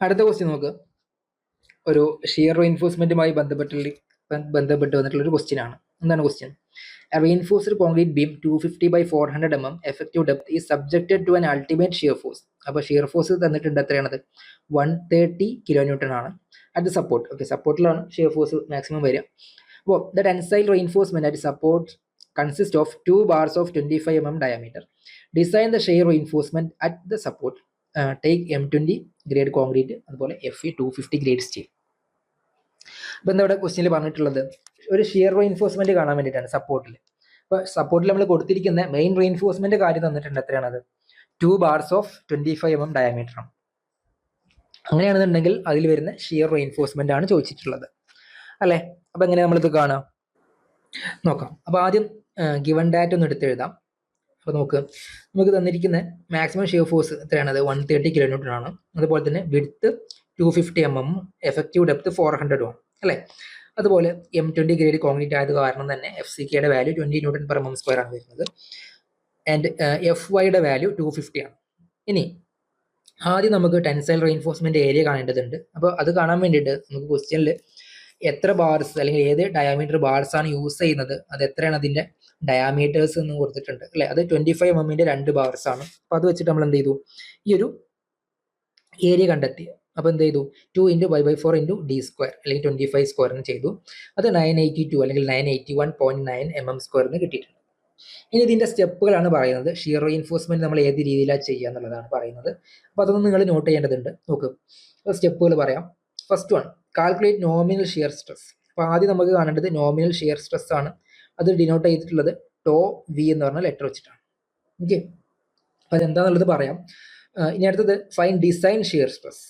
അടുത്ത ക്വസ്റ്റ്യൻ നോക്ക്. ഒരു ഷിയർ റീഇൻഫോഴ്സ്മെന്റുമായി ബന്ധപ്പെട്ട് വന്നിട്ടുള്ള ഒരു ക്വസ്റ്റ്യൻ ആണ്. എന്താണ് question? A reinforced concrete beam 250 by 400 mm effective depth is subjected to an ultimate shear force. അപ്പോൾ ഷിയർ ഫോഴ്സ് തന്നിട്ടുണ്ട്, എത്രയാണത്? 130 kN ആണ്. At support. ഓക്കെ, സപ്പോർട്ടിലാണ് ഷിയർ ഫോഴ്സ് മാക്സിമം വരിക. അപ്പോൾ the tensile reinforcement at support consist of 2 bars of 25 mm diameter. Design the shear reinforcement at the support. Take M20 grade concrete, അതുപോലെ FE 250 grade steel. അപ്പോൾ എന്താ ഇവിടെ ക്വസ്റ്റ്യനിൽ പറഞ്ഞിട്ടുള്ളത്? ഒരു ഷിയർ റീഇൻഫോഴ്സ്മെന്റ് കാണാൻ വേണ്ടിയിട്ടാണ് സപ്പോർട്ടിൽ. അപ്പോൾ സപ്പോർട്ടിൽ നമ്മൾ കൊടുത്തിരിക്കുന്ന മെയിൻ റീഇൻഫോഴ്സ്മെന്റ് കാര്യം തന്നിട്ടുണ്ട്, എത്രയാണത്? 2 bars of 25 mm ഡയമീറ്റർ ആണ്. അങ്ങനെയാണെന്നുണ്ടെങ്കിൽ അതിൽ വരുന്ന ഷിയർ റീഇൻഫോഴ്സ്മെന്റ് ആണ് ചോദിച്ചിട്ടുള്ളത്, അല്ലേ? അപ്പോൾ എങ്ങനെ നമ്മളിത് കാണാം നോക്കാം. അപ്പോൾ ആദ്യം ഗിവൺ ഡാറ്റ ഒന്ന് എടുത്തെഴുതാം. അപ്പോൾ നമുക്ക് തന്നിരിക്കുന്ന മാക്സിമം ഷിയർ ഫോഴ്സ് എത്രയാണത്? 130 kN ആണ്. അതുപോലെ തന്നെ വിഡ്ത്ത് 250 mm, എഫക്റ്റീവ് ഡെപ്ത് 400 ആണ്, അല്ലേ? അതുപോലെ M20 ഗ്രേഡ് കോൺക്രീറ്റ് ആയത് കാരണം തന്നെ FCKയുടെ വാല്യൂ 20 Nm/mm² ആണ് വരുന്നത്. ആൻഡ് FYയുടെ വാല്യൂ 250 ആണ്. ഇനി ആദ്യം നമുക്ക് ടെൻസൈൽ റീഇൻഫോഴ്സ്മെന്റ് ഏരിയ കാണേണ്ടതുണ്ട്. അപ്പോൾ അത് കാണാൻ വേണ്ടിയിട്ട് നമുക്ക് ക്വസ്റ്റ്യനിൽ എത്ര ബാർസ് അല്ലെങ്കിൽ ഏത് ഡയാമീറ്റർ ബാർസ് ആണ് യൂസ് ചെയ്യുന്നത്, അത് എത്രയാണ് അതിന്റെ ഡയാമീറ്റേഴ്സ് എന്ന് കൊടുത്തിട്ടുണ്ട്, അല്ലെ? അത് 25 mm 2 ബാർസ് ആണ്. അപ്പോൾ അത് വെച്ചിട്ട് നമ്മൾ എന്ത് ചെയ്തു? ഈ ഒരു ഏരിയ കണ്ടെത്തി. അപ്പോൾ എന്ത് ചെയ്തു? 2 × π/4 × d² അല്ലെങ്കിൽ 25² എന്ന് ചെയ്തു. അത് 982 അല്ലെങ്കിൽ 981.9 mm² കിട്ടിയിട്ടുണ്ട്. ഇനി ഇതിന്റെ സ്റ്റെപ്പുകളാണ് പറയുന്നത്. ഷിയർ റീഇൻഫോഴ്സ്മെന്റ് നമ്മൾ ഏത് രീതിയിലാണ് ചെയ്യുക എന്നുള്ളതാണ് പറയുന്നത്. അപ്പോൾ അതൊന്നും നിങ്ങൾ നോട്ട് ചെയ്യേണ്ടതുണ്ട്. നോക്ക്, സ്റ്റെപ്പുകൾ പറയാം. First one, calculate nominal shear stress. അപ്പോൾ ആദ്യം നമുക്ക് കാണേണ്ടത് നോമിനൽ ഷിയർ സ്ട്രെസ് ആണ്. അത് ഡിനോട്ട് ചെയ്തിട്ടുള്ളത് ടോ വി എന്ന് പറഞ്ഞ ലെറ്റർ വെച്ചിട്ടാണ്. ഓക്കെ, അപ്പോൾ അതെന്താണെന്നുള്ളത് പറയാം. ഇനി അടുത്തത് fine design shear stress.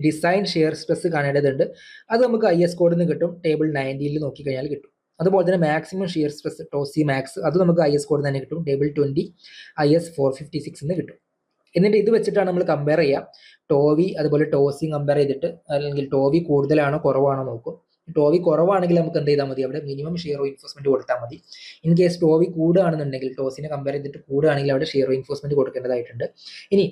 Design shear stress കാണേണ്ടതുണ്ട്. അത് നമുക്ക് IS കോഡിൽ നിന്ന് കിട്ടും, ടേബിൾ 90 നോക്കിക്കഴിഞ്ഞാൽ കിട്ടും. അതുപോലെ തന്നെ മാക്സിമം ഷിയർ സ്ട്രെസ് ടോസി മാക്സ്, അത് നമുക്ക് IS കോഡിൽ തന്നെ കിട്ടും, ടേബിൾ 20 IS 456 കിട്ടും. എന്നിട്ട് ഇത് വെച്ചിട്ടാണ് നമ്മൾ കമ്പയർ ചെയ്യുക. ടോവി അതുപോലെ ടോസി കമ്പയർ ചെയ്തിട്ട്, അല്ലെങ്കിൽ ടോവി കൂടുതലാണോ കുറവാണോ നോക്കും. ടോവി കുറവാണെങ്കിൽ നമുക്ക് എന്ത് ചെയ്താൽ മതി? അവിടെ മിനിമം ഷിയർ റീഇൻഫോഴ്സ്മെന്റ് കൊടുത്താൽ മതി. ഇൻ കേസ് ടോവി കൂടുകയാണെന്നുണ്ടെങ്കിൽ, ടോസിനെ കമ്പയർ ചെയ്തിട്ട് കൂടുകയാണെങ്കിൽ അവിടെ ഷിയർ റീഇൻഫോഴ്സ്മെന്റ് കൊടുക്കേണ്ടതായിട്ടുണ്ട്. ഇനി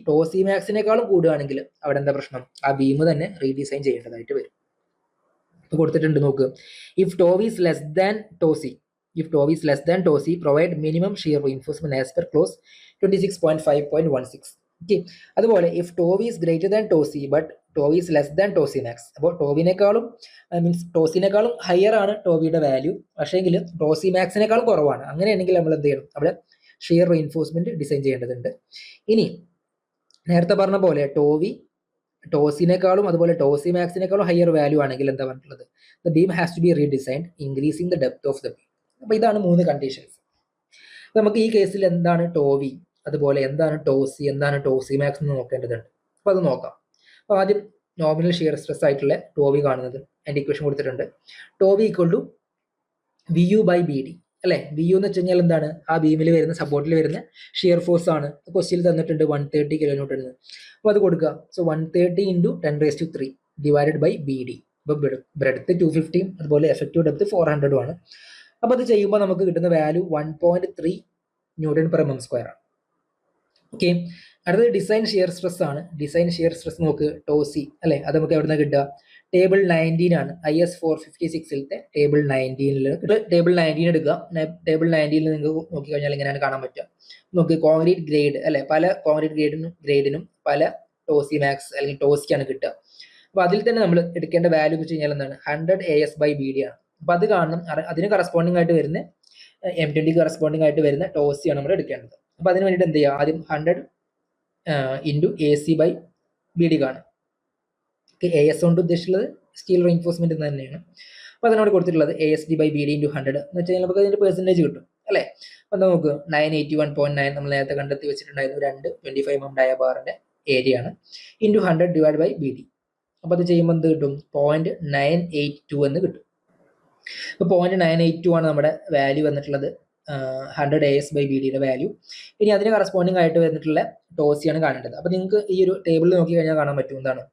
ടോസി മാക്സിനേക്കാളും കൂടുകയാണെങ്കിൽ അവിടെ എന്താ പ്രശ്നം? ആ ബീം തന്നെ റീഡിസൈൻ ചെയ്യേണ്ടതായിട്ട് വരും. കൊടുത്തിട്ടുണ്ട് നോക്ക്. If tau v is less than tau c provide minimum shear reinforcement as per clause 26.5.16. Okay, അതുപോലെ if tau v is greater than tau c but tau v is less than tau c max. അപ്പോൾ ടോസിനേക്കാളും ഹയർ ആണ് ടോവിയുടെ വാല്യൂ, പക്ഷേങ്കിൽ ടോസി മാക്സിനേക്കാളും കുറവാണ്. അങ്ങനെയാണെങ്കിൽ നമ്മൾ എന്ത് ചെയ്യണം? അവിടെ ഷിയർ റീഇൻഫോഴ്സ്മെന്റ് ഡിസൈൻ ചെയ്യേണ്ടതുണ്ട്. ഇനി നേരത്തെ പറഞ്ഞ പോലെ ടോസിനേക്കാളും അതുപോലെ ടോസി മാക്സിനേക്കാളും ഹയർ വാല്യൂ ആണെങ്കിൽ എന്താ പറഞ്ഞിട്ടുള്ളത്? The beam has to be redesigned increasing the depth of the beam. അപ്പോൾ ഇതാണ് 3 കണ്ടീഷൻസ്. നമുക്ക് ഈ കേസിൽ എന്താണ് ടോവി, അതുപോലെ എന്താണ് ടോസി, എന്താണ് ടോസി മാക്സ് എന്ന് നോക്കേണ്ടതുണ്ട്. അപ്പോൾ അത് നോക്കാം. അപ്പോൾ ആദ്യം നോമിനൽ ഷിയർ സ്ട്രെസ് ആയിട്ടുള്ള ടോവി കാണുന്നത്, അതിൻ്റെ ഇക്വേഷൻ കൊടുത്തിട്ടുണ്ട്. ടോവി ഈക്വൽ ടു VU/BD, അല്ലെ? VU എന്ന് വെച്ച് കഴിഞ്ഞാൽ എന്താണ്? ആ ബീമിൽ വരുന്ന, സപ്പോർട്ടിൽ വരുന്ന ഷിയർ ഫോഴ്സ് ആണ്. ക്വസ്റ്റ്യൻ തന്നിട്ടുണ്ട് 130 kN എന്ന്. അപ്പോൾ അത് കൊടുക്കുക. So 130 × 10⁻³ divided by BD. അപ്പോൾ ബ്രെഡ്ത്ത് 250 അതുപോലെ എഫക്റ്റീവ് ഡെപ്ത് 400 ആണ്. അപ്പോൾ അത് ചെയ്യുമ്പോൾ നമുക്ക് കിട്ടുന്ന വാല്യൂ 1.3 Nm/mm² ആണ്. ഓക്കെ, അടുത്തത് ഡിസൈൻ ഷിയർ സ്ട്രെസ് ആണ്. ഡിസൈൻ ഷിയർ സ്ട്രെസ് നോക്ക്, ടോസി, അല്ലെ? അത് നമുക്ക് എവിടെ നിന്ന് കിട്ടുക? ടേബിൾ 19 ആണ്. IS 456 ടേബിൾ 19 എടുക്കുക. ടേബിൾ 19 നിങ്ങൾക്ക് നോക്കിക്കഴിഞ്ഞാൽ ഇങ്ങനെയാണ് കാണാൻ പറ്റുക. നോക്ക്, കോൺക്രീറ്റ് ഗ്രേഡ്, അല്ലെ? പല കോൺക്രീറ്റ് ഗ്രേഡിനും പല ടോസി മാക്സ് അല്ലെങ്കിൽ ടോസിക്കാണ് കിട്ടുക. അപ്പോൾ അതിൽ തന്നെ നമ്മൾ എടുക്കേണ്ട വാല്യൂ എന്ന് വെച്ച് കഴിഞ്ഞാൽ എന്താണ്? 100 AS/BD ആണ്. അപ്പോൾ അത് കാണണം. അതിന് കറസ്പോണ്ടിങ് ആയിട്ട് വരുന്ന M20 കറസ്പോണ്ടിങ് ആയിട്ട് വരുന്ന ടോസിയാണ് നമ്മൾ എടുക്കേണ്ടത്. അപ്പോൾ അതിന് വേണ്ടിയിട്ട് എന്ത് ചെയ്യുക? ആദ്യം 100 × AC/BD കാണും. AS കൊണ്ട് ഉദ്ദേശിച്ചുള്ളത് സ്റ്റീൽ റീഇൻഫോഴ്സ്മെന്റ് തന്നെയാണ്. അപ്പോൾ അതിനോട് കൊടുത്തിട്ടുള്ളത് ASD/BD × 100 എന്ന് വെച്ച് കഴിഞ്ഞാൽ നമുക്ക് അതിന്റെ പെർസെൻറ്റേജ് കിട്ടും, അല്ലേ? അപ്പോൾ നമുക്ക് 981.9 നമ്മൾ നേരത്തെ കണ്ടെത്തി വെച്ചിട്ടുണ്ടായിരുന്നു. 2 25 mm ഡയബാറിന്റെ ഏരിയ ആണ്. × 100 ഡിവൈഡ് ബൈ BD. അപ്പോൾ അത് ചെയ്യുമ്പോൾ എന്ത് കിട്ടും? 0.982 എന്ന് കിട്ടും. ഇപ്പോൾ 0.982 ആണ് നമ്മുടെ വാല്യൂ വന്നിട്ടുള്ളത്, 100 AS/BD വാല്യൂ. ഇനി അതിന് കറസ്പോണ്ടിങ് ആയിട്ട് വന്നിട്ടുള്ള ടോസിയാണ് കാണേണ്ടത്. അപ്പോൾ നിങ്ങൾക്ക് ഈ ഒരു ടേബിളിൽ നോക്കി കഴിഞ്ഞാൽ കാണാൻ പറ്റും എന്താണ്?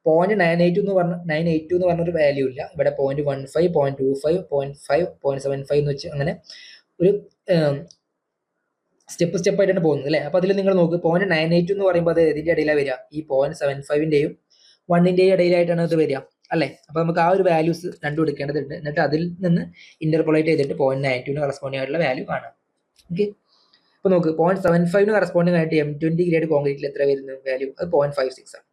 0.982 എന്ന് പറഞ്ഞൊരു വാല്യൂ ഇല്ല ഇവിടെ. 0.15, 0.25, 0.5, 0.75 എന്ന് വെച്ച് അങ്ങനെ ഒരു സ്റ്റെപ്പ് സ്റ്റെപ്പ് ആയിട്ടാണ് പോകുന്നത് അല്ലേ. അപ്പോൾ അതിൽ നിങ്ങൾ നോക്ക് 0.98 എന്ന് പറയുമ്പോൾ അത് ഇതിന്റെ ഇടയിലാണ് വരിക, ഈ 0.75ന്റെയും 1ന്റെയും ഇടയിലായിട്ടാണ് ഇത് വരിക അല്ലേ. അപ്പോൾ നമുക്ക് ആ ഒരു വാല്യൂസ് കണ്ടുപിടിക്കേണ്ടതുണ്ട്. എന്നിട്ട് അതിൽ നിന്ന് ഇന്റർപോളേറ്റ് ചെയ്തിട്ട് 0.92 കറസ്പോണ്ടിങ് ആയിട്ടുള്ള വാല്യൂ കാണാം. ഓക്കെ, അപ്പോൾ നോക്ക് 0.75 കറസ്പോണ്ടിങ് ആയിട്ട് M20 ഗ്രേഡ് കോൺക്രീറ്റിൽ എത്ര വരുന്ന വാല്യൂ, അത് 0.56 ആണ്.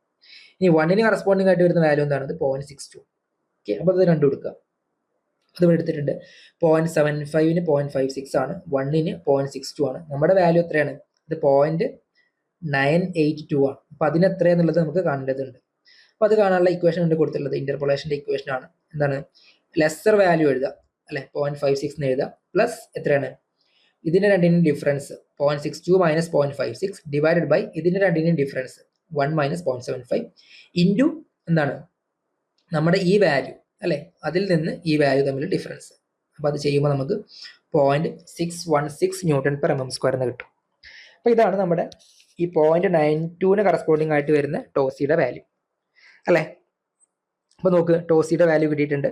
ഇനി 1ന് കറസ്പോണ്ടിങ് ആയിട്ട് വരുന്ന വാല്യൂ എന്താണ്, 0.62. ഓക്കെ, അപ്പോൾ അത് കണ്ടുപിടിക്കുക. അത് എടുത്തിട്ടുണ്ട്. 0.75ന് 0.56 ആണ്, 1ന് 0.62 ആണ്. നമ്മുടെ വാല്യൂ എത്രയാണ്, ഇത് 0.982 ആണ്. അപ്പൊ അതിന് എത്രയാന്നുള്ളത് നമുക്ക് കാണേണ്ടതുണ്ട്. അപ്പൊ അത് കാണാനുള്ള ഇക്വേഷൻ ഉണ്ട് കൊടുത്തിട്ടുള്ളത്, ഇന്റർപോളേഷന്റെ ഇക്വേഷൻ ആണ്. എന്താണ്, ലെസ്സർ വാല്യൂ എഴുതുക അല്ലെ, 0.56 എന്ന് എഴുതുക, പ്ലസ് എത്രയാണ് ഇതിന്റെ രണ്ടിനും ഡിഫറൻസ് 0.62 മൈനസ് 0.56 ഡിവൈഡഡ് ബൈ ഇതിന്റെ രണ്ടിനും ഡിഫറൻസ് 1 മൈനസ് 0.75 ഇൻറ്റു എന്താണ് നമ്മുടെ ഈ വാല്യൂ അല്ലെ, അതിൽ നിന്ന് ഈ വാല്യൂ തമ്മിൽ ഡിഫറൻസ്. അപ്പൊ അത് ചെയ്യുമ്പോൾ നമുക്ക് 0.616 ന്യൂട്ടൺ പെർ mm സ്ക്വയർ എന്ന് കിട്ടും. അപ്പൊ ഇതാണ് നമ്മുടെ ഈ 0.92ന് കറസ്പോണ്ടിങ് ആയിട്ട് വരുന്ന ടോസിയുടെ വാല്യൂ അല്ലെ. അപ്പൊ നോക്ക്, ടോസിയുടെ വാല്യൂ കിട്ടിയിട്ടുണ്ട്.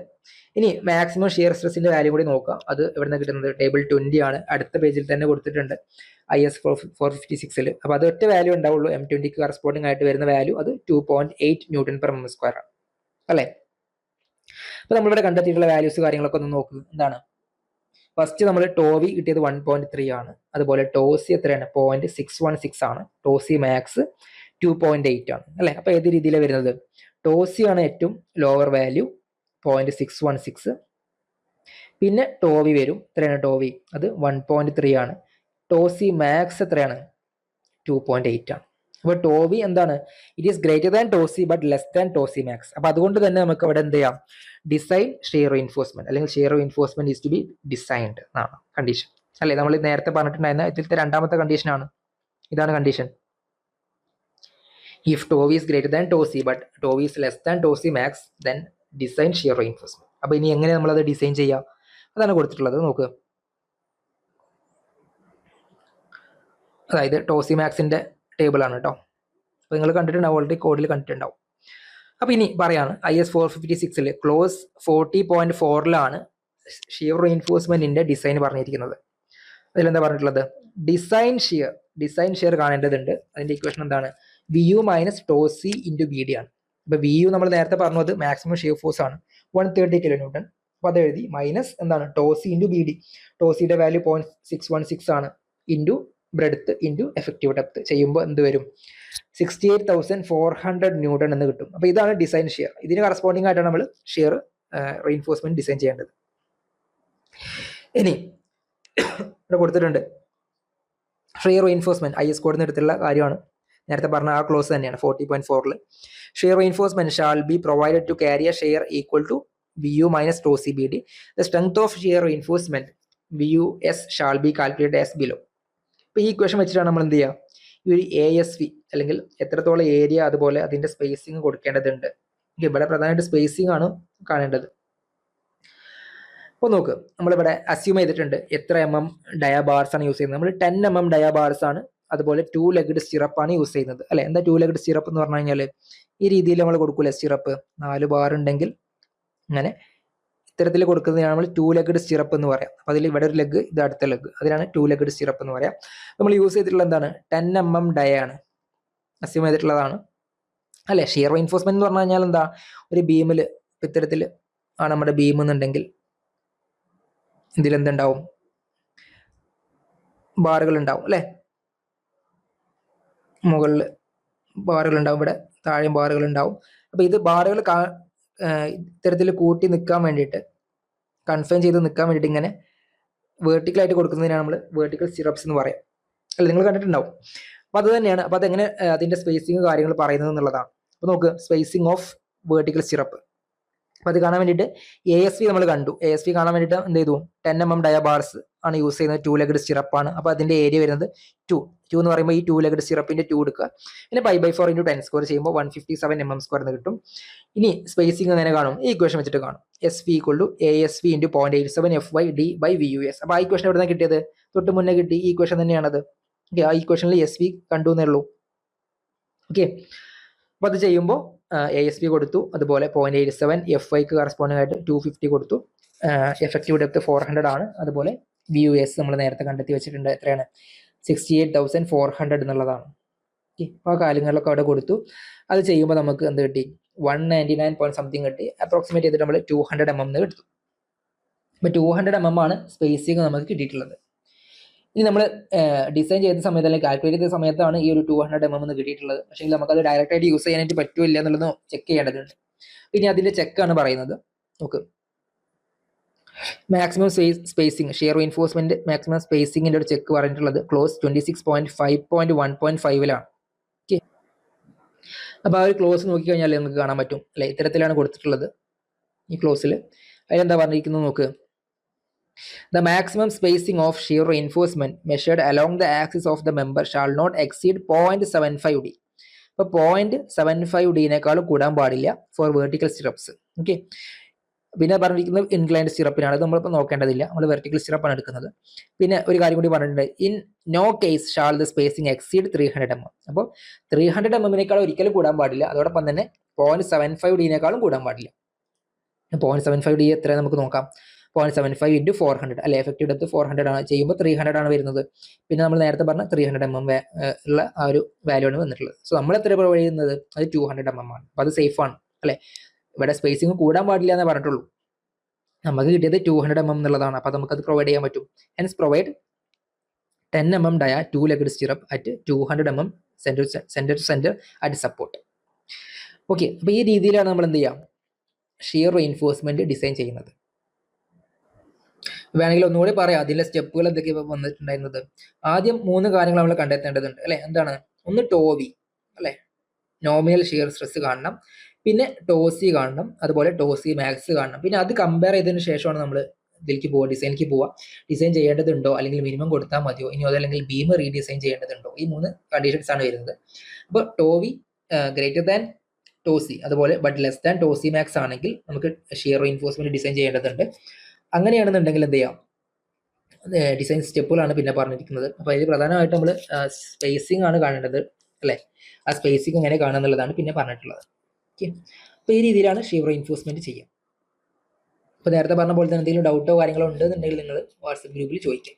ഇനി മാക്സിമം ഷിയർ സ്ട്രെസിന്റെ വാല്യൂ കൂടി നോക്കാം. അത് എവിടെ നിന്ന് കിട്ടുന്നത്, ടേബിൾ 20 ആണ്, അടുത്ത പേജിൽ തന്നെ കൊടുത്തിട്ടുണ്ട് IS 456. അപ്പൊ അത് ഒറ്റ വാല്യൂ ഉണ്ടാവുള്ളൂ, M20ക്ക് കറസ്പോണ്ടിങ് ആയിട്ട് വരുന്ന വാല്യൂ അത് 2.8 ന്യൂട്ടൺ പെർ mm സ്ക്വയർ ആണ് അല്ലെ. അപ്പൊ നമ്മളിവിടെ കണ്ടെത്തിയിട്ടുള്ള വാല്യൂസ് കാര്യങ്ങളൊക്കെ ഒന്ന് നോക്കുക. എന്താണ്, ഫസ്റ്റ് നമ്മൾ ടോവി കിട്ടിയത് 1.3 ആണ്, അതുപോലെ ടോസി എത്രയാണ് 0.616 ആണ്, ടോസി മാക്സ് 2.8 ആണ് അല്ലെ. അപ്പൊ ഏത് രീതിയിലാണ് വരുന്നത്, ടോസി ആണ് ഏറ്റവും ലോവർ വാല്യൂ 0.616, പിന്നെ ടോവി വരും, എത്രയാണ് ടോവി, അത് 1.3 ആണ്, ടോസി മാക്സ് എത്രയാണ് 2.8 ആണ്. അപ്പോൾ ടോവി എന്താണ്, it is greater than tau c but less than tau c max. അപ്പൊ അതുകൊണ്ട് തന്നെ നമുക്ക് അവിടെ എന്ത് ചെയ്യാം, ഡിസൈൻ ഷിയർ റീഇൻഫോഴ്സ്മെന്റ് അല്ലെങ്കിൽ shear reinforcement is to be designed എന്നാണ് കണ്ടീഷൻ അല്ലെ. നമ്മൾ നേരത്തെ പറഞ്ഞിട്ടുണ്ടായിരുന്ന ഇതിലത്തെ രണ്ടാമത്തെ കണ്ടീഷൻ ആണ്, ഇതാണ് condition. If tau v is greater than tau c but tau v is less than tau c max then design shear reinforcement. അപ്പൊ ഇനി എങ്ങനെ നമ്മളത് ഡിസൈൻ ചെയ്യാം, അതാണ് കൊടുത്തിട്ടുള്ളത്. നോക്കുക, അതായത് ടോസി മാക്സിന്റെ ടേബിൾ ആണ് കേട്ടോ. അപ്പൊ നിങ്ങൾ കണ്ടിട്ടുണ്ടാവും, ഓൾറെഡി കോഡിൽ കണ്ടിട്ടുണ്ടാവും. അപ്പൊ ഇനി പറയാണ് IS 456 ക്ലോസ് 40.4 ഷിയർ റീഇൻഫോഴ്സ്മെന്റിന്റെ ഡിസൈൻ പറഞ്ഞിരിക്കുന്നത്. അതിലെന്താ പറഞ്ഞിട്ടുള്ളത്, ഡിസൈൻ ഷിയർ കാണേണ്ടതുണ്ട്. അതിന്റെ ഇക്വേഷൻ എന്താണ്, VU മൈനസ് ടോസി ഇൻറ്റു BD ആണ്. അപ്പൊ VU നമ്മൾ നേരത്തെ പറഞ്ഞത് മാക്സിമം ഷിയർ ഫോഴ്സ് ആണ് 130 kN. അപ്പൊ അത് എഴുതി, മൈനസ് എന്താണ് ടോസി ഇൻറ്റു BD, ടോസിയുടെ വാല്യൂ 0.616 ആണ്, into breadth into effective depth ചെയ്യുമ്പോൾ എന്ത് വരും, 68,400 ന്യൂട്ടൺ എന്ന് കിട്ടും. അപ്പൊ ഇതാണ് ഡിസൈൻ ഷിയർ. ഇതിന് കറസ്പോണ്ടിങ് ആയിട്ടാണ് നമ്മൾ ഷിയർ റീഇൻഫോഴ്സ്മെന്റ് ഡിസൈൻ ചെയ്യേണ്ടത്. ഇനി ഇവിടെ കൊടുത്തിട്ടുണ്ട് ഷിയർ റീഇൻഫോഴ്സ്മെന്റ് IS കോഡിന് എടുത്തുള്ള കാര്യമാണ്, നേരത്തെ പറഞ്ഞ ആ ക്ലോസ് തന്നെയാണ് 40.4. Shear reinforcement shall be provided to carry a shear equal to VU minus tau c BD. The strength of shear reinforcement VUS shall be calculated as below. ഇപ്പൊ ഈ ഇക്വേഷൻ വെച്ചിട്ടാണ് നമ്മൾ എന്ത് ചെയ്യുക, ഈ ഒരു ASV അല്ലെങ്കിൽ എത്രത്തോളം ഏരിയ അതുപോലെ അതിന്റെ സ്പേസിങ് കൊടുക്കേണ്ടതുണ്ട്. ഇവിടെ പ്രധാനമായിട്ട് സ്പേസിങ് ആണ് കാണേണ്ടത്. അപ്പോൾ നോക്ക്, നമ്മളിവിടെ അസ്യൂം ചെയ്തിട്ടുണ്ട് എത്ര MM ഡയാബാർസ് ആണ് യൂസ് ചെയ്യുന്നത്, നമ്മൾ 10 MM ഡയാബാർസ് ആണ്, അതുപോലെ 2 ലെഗ്ഡ് സ്റ്റിറപ്പ് ആണ് യൂസ് ചെയ്യുന്നത് അല്ലെ. എന്താ 2 ലെഗ്ഡ് സ്റ്റിറപ്പ് എന്ന് പറഞ്ഞു കഴിഞ്ഞാൽ, ഈ രീതിയിൽ നമ്മൾ കൊടുക്കൂലേ സ്റ്റിറപ്പ്, 4 ബാർ ഉണ്ടെങ്കിൽ അങ്ങനെ ഇത്തരത്തിൽ കൊടുക്കുന്നതിനാണ് നമ്മൾ 2 ലെഗ്ഡ് സ്റ്റിറപ്പ് എന്ന് പറയാം. അപ്പൊ അതിൽ ഇവിടെ ഒരു ലെഗ്, ഇത് അടുത്ത ലെഗ്, അതിനാണ് 2 ലെഗ്ഡ് സ്റ്റിറപ്പ് എന്ന് പറയാം. നമ്മൾ യൂസ് ചെയ്തിട്ടുള്ള എന്താണ് 10 MM ഡയ ആണ് അസ്യൂം ചെയ്തിട്ടുള്ളതാണ് അല്ലെ. ഷിയർ റീഇൻഫോഴ്സ്മെന്റ് എന്ന് പറഞ്ഞു കഴിഞ്ഞാൽ എന്താ, ഒരു ബീമിൽ ഇത്തരത്തിൽ ആണ് നമ്മുടെ ബീം എന്നുണ്ടെങ്കിൽ ഇതിലെന്തുണ്ടാവും, ബാറുകൾ ഉണ്ടാവും അല്ലെ, മുകളിൽ ബാറുകൾ ഉണ്ടാവും, ഇവിടെ താഴെയും ബാറുകൾ ഉണ്ടാവും. അപ്പൊ ഇത് ബാറുകൾ ഇത്തരത്തിൽ കൂട്ടി നിൽക്കാൻ വേണ്ടിയിട്ട്, കൺഫൈൻ ചെയ്ത് നിൽക്കാൻ വേണ്ടിയിട്ട് ഇങ്ങനെ വേർട്ടിക്കലായിട്ട് കൊടുക്കുന്നതിനാണ് നമ്മൾ വേർട്ടിക്കൽ സ്റ്റിറപ്സ് എന്ന് പറയാം അല്ലെ, നിങ്ങൾ കണ്ടിട്ടുണ്ടാവും. അപ്പൊ അത് തന്നെയാണ്. അപ്പൊ അതെങ്ങനെ അതിന്റെ സ്പേസിങ് കാര്യങ്ങൾ പറയുന്നത് എന്നുള്ളതാണ്. അപ്പൊ നോക്ക്, സ്പേസിങ് ഓഫ് വേർട്ടിക്കൽ സ്റ്റിറപ്പ്. അപ്പൊ അത് കാണാൻ വേണ്ടിയിട്ട് ASV നമ്മൾ കണ്ടു. ASV കാണാൻ വേണ്ടിയിട്ട് എന്ത് ചെയ്തു, 10 MM ഡയാബാർസ് ആണ് യൂസ് ചെയ്യുന്നത്, 2 ലെഗ്ഡ് സ്റ്റിറപ്പ് ആണ്. അപ്പൊ അതിന്റെ ഏരിയ വരുന്നത് 2 എന്ന് പറയുമ്പോൾ ഈ 2 ലെഗ്ഡ് സ്റ്റിറപ്പിന്റെ 2 എടുക്കുക, പിന്നെ π/4 × 10 സ്ക്വയർ ചെയ്യുമ്പോൾ 157 mm സ്ക്വയർ എന്ന് കിട്ടും. ഇനി സ്പേസിങ് എങ്ങനെ കാണും, ഈ ഇക്വേഷൻ വെച്ചിട്ട് കാണും, SV = ASV × 0.87 FY/d/VUS. അപ്പൊ ആ ഇക്വേഷൻ എവിടെ നിന്നാണ് കിട്ടിയത്, തൊട്ട് മുന്നേ കിട്ടി, ഈ ഇക്വേഷൻ തന്നെയാണത്. ഓക്കെ, ആ ഇക്വേഷനിൽ SV കണ്ടു എന്നേ ഉള്ളൂ. ഓക്കെ, അപ്പൊ അത് ചെയ്യുമ്പോൾ ASV കൊടുത്തു, അതുപോലെ 0.87 FYക്ക് കറസ്പോണ്ടിങ് ആയിട്ട് 250 കൊടുത്തു, എഫക്റ്റീവ് ഡെപ്ത് 400 ആണ്, അതുപോലെ VUS നമ്മൾ നേരത്തെ കണ്ടെത്തി വെച്ചിട്ടുണ്ട്, എത്രയാണ് 68,400 എന്നുള്ളതാണ്. ഓക്കെ, അപ്പോൾ ആ കാര്യങ്ങളൊക്കെ അവിടെ കൊടുത്തു. അത് ചെയ്യുമ്പോൾ നമുക്ക് എന്ത് കിട്ടി? 199 പോയിന്റ് സംതിങ് കിട്ടി. അപ്രോക്സിമേറ്റ് ചെയ്തിട്ട് നമ്മൾ 200 mm എന്ന് കിട്ടും. അപ്പോൾ 200 mm ആണ് സ്പേസിങ് നമുക്ക് കിട്ടിയിട്ടുള്ളത്. ഇനി നമ്മൾ ഡിസൈൻ ചെയ്ത സമയത്ത് അല്ലെങ്കിൽ കാൽക്കുലേറ്റ് ചെയ്ത സമയത്താണ് ഈ ഒരു 200 mm എന്ന് കിട്ടിയിട്ടുള്ളത്. പക്ഷേ നമുക്കത് ഡയറക്റ്റ് ആയിട്ട് യൂസ് ചെയ്യാനായിട്ട് പറ്റില്ല എന്നുള്ളത് ചെക്ക് ചെയ്യേണ്ടതുണ്ട്. ഇനി അതിന്റെ ചെക്കാണ് പറയുന്നത്. നോക്ക്, maximum spacing shear reinforcement maximum സ്പേസിങ്ങിന്റെ ഒരു ചെക്ക് പറഞ്ഞിട്ടുള്ളത് ക്ലോസ് 26.5.1.5 ഓക്കെ, അപ്പോൾ ആ ഒരു ക്ലോസ് നോക്കിക്കഴിഞ്ഞാൽ നമുക്ക് കാണാൻ പറ്റും അല്ലെ, ഇത്തരത്തിലാണ് കൊടുത്തിട്ടുള്ളത് ഈ ക്ലോസിൽ. അതിലെന്താ പറഞ്ഞിരിക്കുന്നത് നോക്ക്, the maximum spacing of shear reinforcement measured along the axis of the member shall not exceed 0.75 d. അപ്പോൾ 0.75 ഡിനേക്കാൾ കൂടാൻ പാടില്ല ഫോർ വെർട്ടിക്കൽ സ്റ്റിറപ്സ്. ഓക്കെ, പിന്നെ പറഞ്ഞിരിക്കുന്നത് ഇൻക്ലൈൻഡ് സ്റ്റിറപ്പിനാണ്, അത് നമ്മളിപ്പോൾ നോക്കേണ്ടതില്ല, നമ്മൾ വെർട്ടിക്കൽ സ്റ്റിറപ്പാണ് എടുക്കുന്നത്. പിന്നെ ഒരു കാര്യം കൂടി പറഞ്ഞിട്ടുണ്ട്, in no case shall the spacing exceed 300 mm. അപ്പോൾ 300 mm ഒരിക്കലും കൂടാൻ പാടില്ല. അതോടൊപ്പം തന്നെ 0.75 ഡിനേക്കാളും കൂടാൻ പാടില്ല. 0.75 ഡി എത്ര നമുക്ക് നോക്കാം. 0.75 into 400 അല്ലെ, എഫക്റ്റീവ് ഡെപ്ത് 400 ആണ്, ചെയ്യുമ്പോൾ 300 ആണ് വരുന്നത്. പിന്നെ നമ്മൾ നേരത്തെ പറഞ്ഞ 300 mm ഉള്ള ആ ഒരു വാല്യൂ ആണ് വന്നിട്ടുള്ളത്. സോ നമ്മൾ എത്ര പ്രൊവൈഡ് ചെയ്യുന്നത് അത് 200 mm ആണ്. അപ്പോൾ അത് സേഫ് ആണ് അല്ലെ, ഇവിടെ സ്പേസിങ് കൂടാൻ പാടില്ല എന്നേ പറഞ്ഞിട്ടുള്ളൂ. നമുക്ക് കിട്ടിയത് 200 mm എന്നുള്ളതാണ്. അപ്പോൾ നമുക്കത് പ്രൊവൈഡ് ചെയ്യാൻ പറ്റും. Hence provide 10 mm dia 2-legged stirrup at 200 mm centre to centre at support. Okay, അപ്പോൾ ഈ രീതിയിലാണ് നമ്മൾ എന്ത് ചെയ്യാം, ഷിയർ റീഇൻഫോഴ്സ്മെന്റ് ഡിസൈൻ ചെയ്യുന്നത്. വേണമെങ്കിൽ ഒന്നുകൂടി പറയാം അതിലെ സ്റ്റെപ്പുകൾ എന്തൊക്കെ വന്നിട്ടുണ്ടായിരുന്നത്. ആദ്യം 3 കാര്യങ്ങൾ നമ്മൾ കണ്ടെത്തേണ്ടതുണ്ട് അല്ലെ. എന്താണ്? ഒന്ന് ടോവി അല്ലെ, നോമിനൽ ഷിയർ സ്ട്രെസ് കാണണം. പിന്നെ ടോസി കാണണം, അതുപോലെ ടോസി മാക്സ് കാണണം. പിന്നെ അത് കമ്പയർ ചെയ്തതിന് ശേഷമാണ് നമ്മൾ ഇതിലേക്ക് പോവുക, ഡിസൈനിലേക്ക് പോവുക. ഡിസൈൻ ചെയ്യേണ്ടതുണ്ടോ, അല്ലെങ്കിൽ മിനിമം കൊടുത്താൽ മതിയോ, ഇനി അതല്ലെങ്കിൽ ബീം റീഡിസൈൻ ചെയ്യേണ്ടതുണ്ടോ, ഈ 3 കണ്ടീഷൻസ് ആണ് വരുന്നത്. അപ്പോൾ ടോവി ഗ്രേറ്റർ ദാൻ ടോസി, അതുപോലെ but less than tau c max ആണെങ്കിൽ നമുക്ക് ഷിയർ റീഇൻഫോഴ്സ്മെന്റ് ഡിസൈൻ ചെയ്യേണ്ടതുണ്ട്. അങ്ങനെയാണെന്നുണ്ടെങ്കിൽ എന്ത് ചെയ്യാം, ഡിസൈൻ സ്റ്റെപ്പുകളാണ് പിന്നെ പറഞ്ഞിരിക്കുന്നത്. അപ്പോൾ അതിൽ പ്രധാനമായിട്ട് നമ്മൾ സ്പേസിംഗ് ആണ് കാണേണ്ടത് അല്ലേ. ആ സ്പേസിംഗ് എങ്ങനെ കാണുക എന്നുള്ളതാണ് പിന്നെ പറഞ്ഞിട്ടുള്ളത്. ഓക്കെ, അപ്പോൾ ഈ രീതിയിലാണ് ഷിയർ റീഇൻഫോഴ്സ്മെന്റ് ചെയ്യുക. അപ്പോൾ നേരത്തെ പറഞ്ഞ പോലെ തന്നെ എന്തെങ്കിലും ഡൗട്ടോ കാര്യങ്ങളോ ഉണ്ടെന്നുണ്ടെങ്കിൽ നിങ്ങൾ വാട്സപ്പ് ഗ്രൂപ്പിൽ ചോദിക്കാം.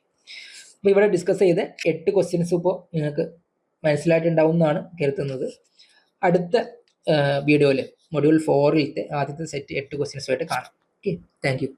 അപ്പോൾ ഇവിടെ ഡിസ്കസ് ചെയ്ത് 8 ക്വസ്റ്റ്യൻസ് ഇപ്പോൾ നിങ്ങൾക്ക് മനസ്സിലായിട്ടുണ്ടാവും എന്നാണ് കരുതുന്നത്. അടുത്ത വീഡിയോയിൽ മൊഡ്യൂൾ 4ത്തെ ആദ്യത്തെ സെറ്റ് 8 ക്വസ്റ്റ്യൻസുമായിട്ട് കാണാം. Okay, thank you.